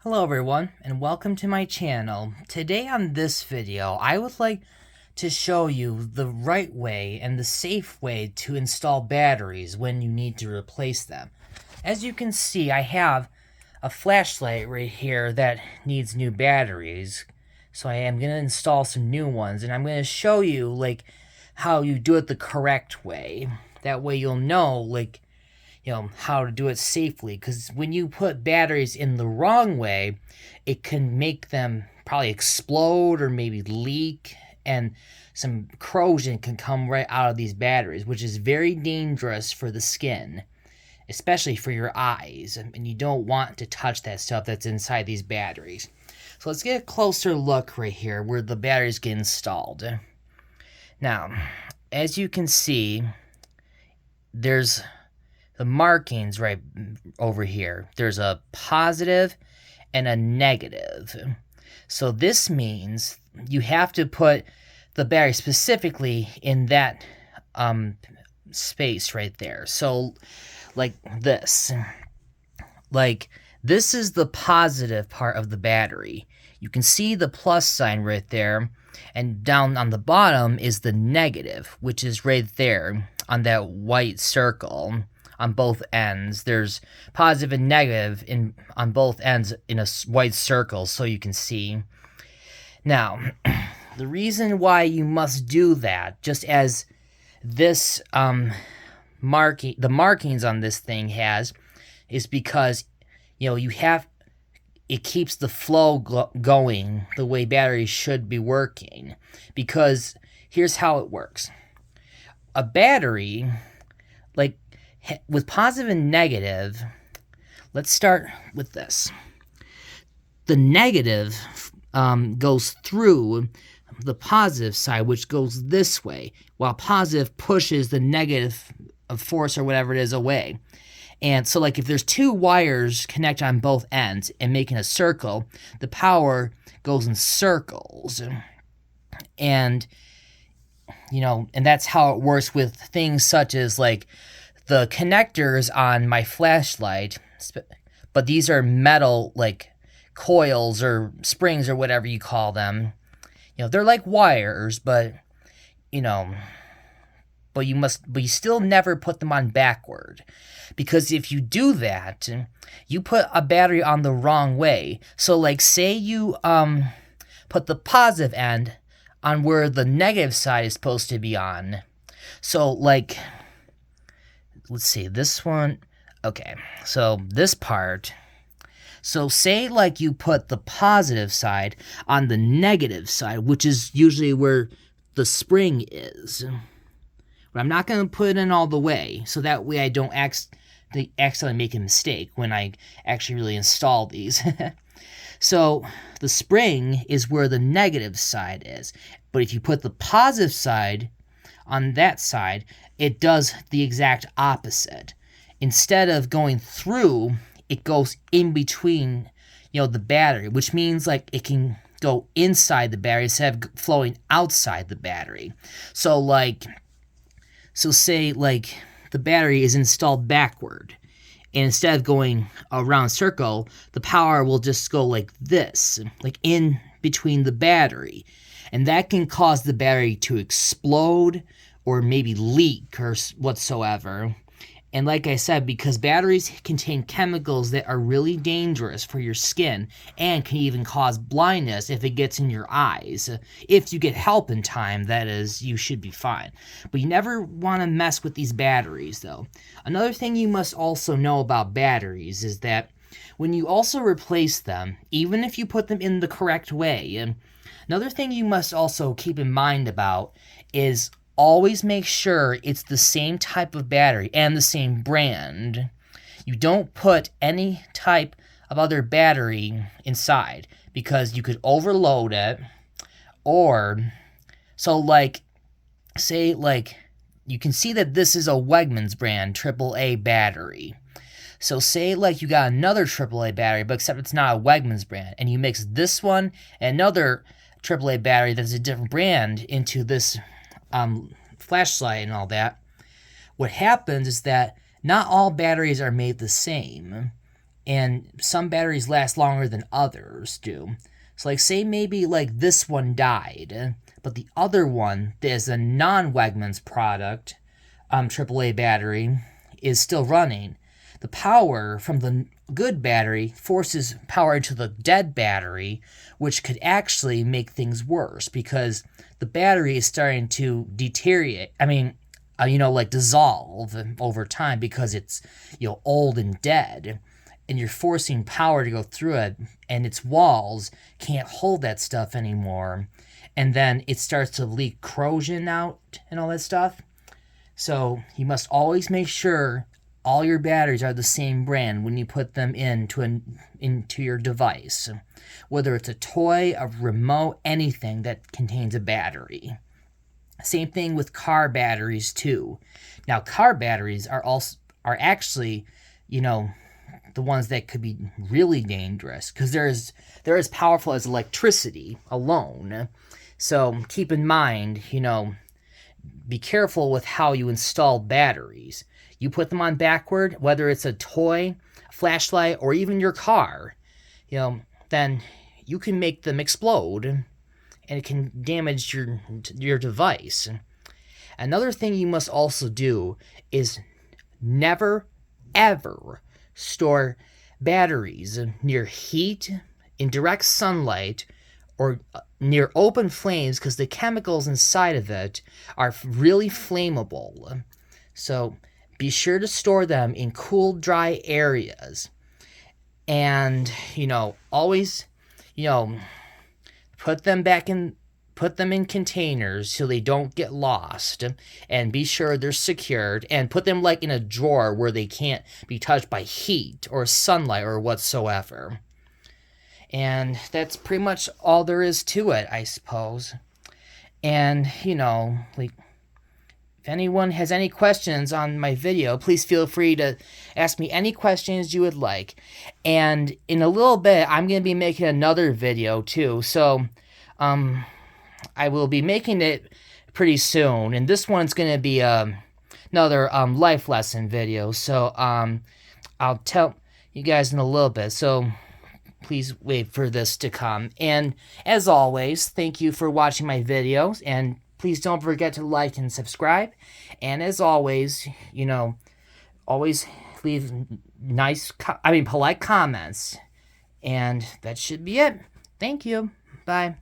Hello everyone, and welcome to my channel. Today on this video, I would like to show you the right way and the safe way to install batteries when you need to replace them. As you can see, I have a flashlight right here that needs new batteries. So I am going to install some new ones, and I'm going to show you how you do it the correct way. That way you'll know how to do it safely, because when you put batteries in the wrong way, it can make them probably explode or maybe leak, and some corrosion can come right out of these batteries, which is very dangerous for the skin, especially for your eyes, and you don't want to touch that stuff that's inside these batteries. So let's get a closer look right here where the batteries get installed. Now, as you can see, there's the markings right over here. There's a positive and a negative. So this means you have to put the battery specifically in that space right there. So like this. This is the positive part of the battery. You can see the plus sign right there, and down on the bottom is the negative, which is right there on that white circle. On both ends, there's positive and negative on both ends in a white circle, so you can see. Now, the reason why you must do that, just as this the markings on this thing has, is because it keeps the flow going the way batteries should be working. Because here's how it works: a battery, with positive and negative, let's start with this. The negative goes through the positive side, which goes this way, while positive pushes the negative force or whatever it is away. And so if there's two wires connect on both ends and making a circle, the power goes in circles. And and that's how it works with things such as the connectors on my flashlight, but these are metal coils or springs or whatever you call them. They're like wires, but you still never put them on backward, because if you do that, you put a battery on the wrong way. So say you put the positive end on where the negative side is supposed to be on. So let's see, this one. Okay, so this part. So say you put the positive side on the negative side, which is usually where the spring is. But I'm not going to put it in all the way, so that way I don't accidentally make a mistake when I actually really install these. So the spring is where the negative side is. But if you put the positive side on that side, it does the exact opposite. Instead of going through, it goes in between, the battery, which means it can go inside the battery instead of flowing outside the battery. So say the battery is installed backward, and instead of going around circle, the power will just go like this, in between the battery. And that can cause the battery to explode or maybe leak or whatsoever. And like I said, because batteries contain chemicals that are really dangerous for your skin and can even cause blindness if it gets in your eyes. If you get help in time, that is, you should be fine. But you never want to mess with these batteries, though. Another thing you must also know about batteries is that when you also replace them, even if you put them in the correct way, another thing you must also keep in mind about is always make sure it's the same type of battery and the same brand. You don't put any type of other battery inside, because you could overload it. Or, so say you can see that this is a Wegmans brand AAA battery. So say you got another AAA battery, but except it's not a Wegmans brand, and you mix this one and another AAA battery that's a different brand into this flashlight and all that. What happens is that not all batteries are made the same, and some batteries last longer than others do. So like say maybe like this one died, but the other one that is a non-Wegmans product, AAA battery, is still running. The power from the good battery forces power into the dead battery, which could actually make things worse because the battery is starting to deteriorate. Like dissolve over time because it's, old and dead. And you're forcing power to go through it, and its walls can't hold that stuff anymore. And then it starts to leak corrosion out and all that stuff. So you must always make sure all your batteries are the same brand when you put them into your device. Whether it's a toy, a remote, anything that contains a battery. Same thing with car batteries too. Now car batteries are actually, the ones that could be really dangerous because they're as powerful as electricity alone. So keep in mind, be careful with how you install batteries. You put them on backward, whether it's a toy, a flashlight, or even your car, then you can make them explode and it can damage your device. Another thing you must also do is never, ever store batteries near heat, in direct sunlight, or near open flames because the chemicals inside of it are really flammable. So be sure to store them in cool, dry areas. And, always, put them in containers so they don't get lost, and be sure they're secured, and put them like in a drawer where they can't be touched by heat or sunlight or whatsoever. And that's pretty much all there is to it, I suppose. And, if anyone has any questions on my video, please feel free to ask me any questions you would like. And in a little bit, I'm going to be making another video too. So, I will be making it pretty soon. And this one's going to be another life lesson video. So, I'll tell you guys in a little bit. So, please wait for this to come. And as always, thank you for watching my videos. And please don't forget to like and subscribe. And as always, always leave polite comments. And that should be it. Thank you. Bye.